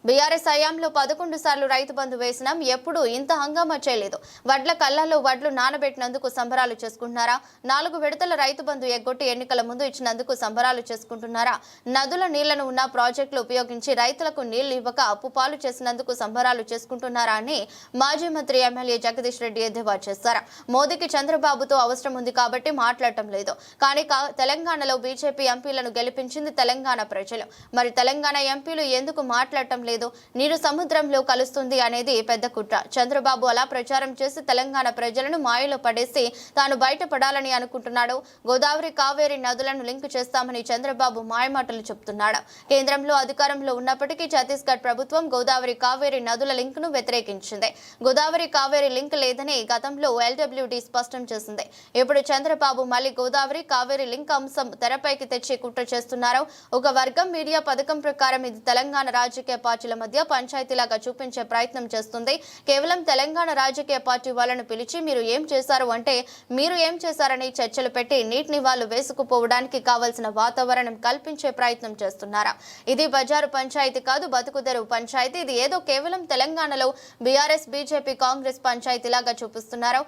BRS హయాంలో 11 సార్లు రైతు బంధు వేసినాం. ఎప్పుడు ఇంత హంగామా చేయలేదు. వడ్ల కళ్ళల్లో వడ్లు నానబెట్టినందుకు సంబరాలు చేసుకుంటున్నారా? 4 విడతల రైతు బంధు ఎగ్గొట్టి ఎన్నికల ముందు ఇచ్చినందుకు సంబరాలు చేసుకుంటున్నారా? నదుల నీళ్లను ఉన్న ప్రాజెక్టులు ఉపయోగించి రైతులకు నీళ్లు ఇవ్వక అప్పుపాలు చేసినందుకు సంబరాలు చేసుకుంటున్నారా అని మాజీ మంత్రి ఎమ్మెల్యే జగదీష్ రెడ్డి ఎద్దేవా చేశారు. మోదీకి చంద్రబాబుతో అవసరం ఉంది కాబట్టి మాట్లాడటం లేదు. కానీ తెలంగాణలో బీజేపీ ఎంపీలను గెలిపించింది తెలంగాణ ప్రజలు. మరి తెలంగాణ ఎంపీలు ఎందుకు మాట్లాడటం లేదు? నీరు సముద్రంలో కలుస్తుంది అనేది పెద్ద కుట్ర. చంద్రబాబు అలా ప్రచారం చేసి తెలంగాణ ప్రజలను మాయలో పడేసి తాను బయటపడాలని అనుకుంటున్నాడు. గోదావరి కావేరి నదులను లింక్ చేస్తామని చంద్రబాబు మాయమాటలు చెప్తున్నాడు. కేంద్రంలో అధికారంలో ఉన్నప్పటికీ ఛత్తీస్గఢ్ ప్రభుత్వం గోదావరి కావేరి నదుల లింక్ ను వ్యతిరేకించింది. గోదావరి కావేరి లింక్ లేదని గతంలో ఎల్డబ్ల్యూడీ స్పష్టం చేసింది. ఇప్పుడు చంద్రబాబు మళ్లీ గోదావరి కావేరి లింక్ అంశం తెరపైకి తెచ్చి కుట్ర చేస్తున్నారు. ఒక వర్గం మీడియా పథకం ప్రకారం ఇది తెలంగాణ రాజకీయ పార్టీల మధ్య పంచాయతీలాగా చూపించే ప్రయత్నం చేస్తుంది. కేవలం తెలంగాణ రాజకీయ పార్టీ వాళ్ళను పిలిచి మీరు ఏం చేశారు అంటే మీరు ఏం చేశారని చర్చలు పెట్టి నీటిని వాళ్ళు వేసుకుపోవడానికి కావాల్సిన వాతావరణం కల్పించే ప్రయత్నం చేస్తున్నారా? ఇది బజారు పంచాయతీ కాదు, బతుకుదెరువు పంచాయతీ. ఇది ఏదో కేవలం తెలంగాణలో బీఆర్ఎస్ బీజేపీ కాంగ్రెస్ పంచాయతీలాగా చూపిస్తున్నారు.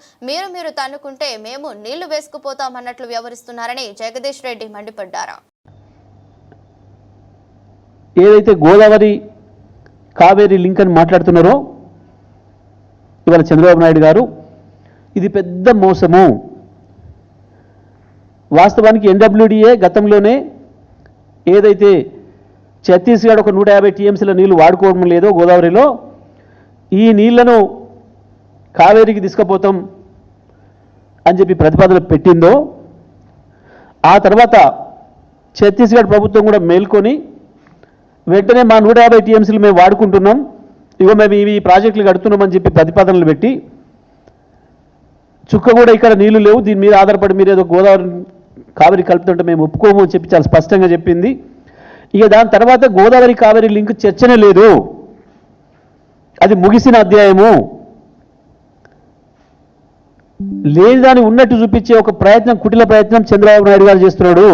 మీరు తన్నుకుంటే మేము నీళ్లు వేసుకుపోతామన్నట్లు వ్యవహరిస్తున్నారని జగదీష్ రెడ్డి మండిపడ్డారు. ఏదైతే గోదావరి కావేరీ లింక్ అని మాట్లాడుతున్నారో ఇవాళ చంద్రబాబు నాయుడు గారు, ఇది పెద్ద మోసము. వాస్తవానికి ఎన్డబ్ల్యూడీఏ గతంలోనే ఏదైతే ఛత్తీస్గఢ్ ఒక 150 టీఎంసీల నీళ్లు వాడుకోవడం లేదో గోదావరిలో, ఈ నీళ్లను కావేరీకి తీసుకుపోతాం అని చెప్పి ప్రతిపాదన పెట్టిందో, ఆ తర్వాత ఛత్తీస్గఢ్ ప్రభుత్వం కూడా మేల్కొని వెంటనే మా 150 టీఎంసీలు మేము వాడుకుంటున్నాం, ఇగో మేము ఇవి ప్రాజెక్టులు కడుతున్నామని చెప్పి ప్రతిపాదనలు పెట్టి చుక్క కూడా ఇక్కడ నీళ్లు లేవు, దీని మీద ఆధారపడి మీరు ఏదో గోదావరి కావేరీ కలుపుతుంటే మేము ఒప్పుకోము అని చెప్పి చాలా స్పష్టంగా చెప్పింది. ఇక దాని తర్వాత గోదావరి కావేరీ లింక్ చర్చనే లేదు, అది ముగిసిన అధ్యాయము. లేని దాన్ని ఉన్నట్టు చూపించే ఒక ప్రయత్నం, కుటిల ప్రయత్నం చంద్రబాబు నాయుడు గారు చేస్తున్నాడు.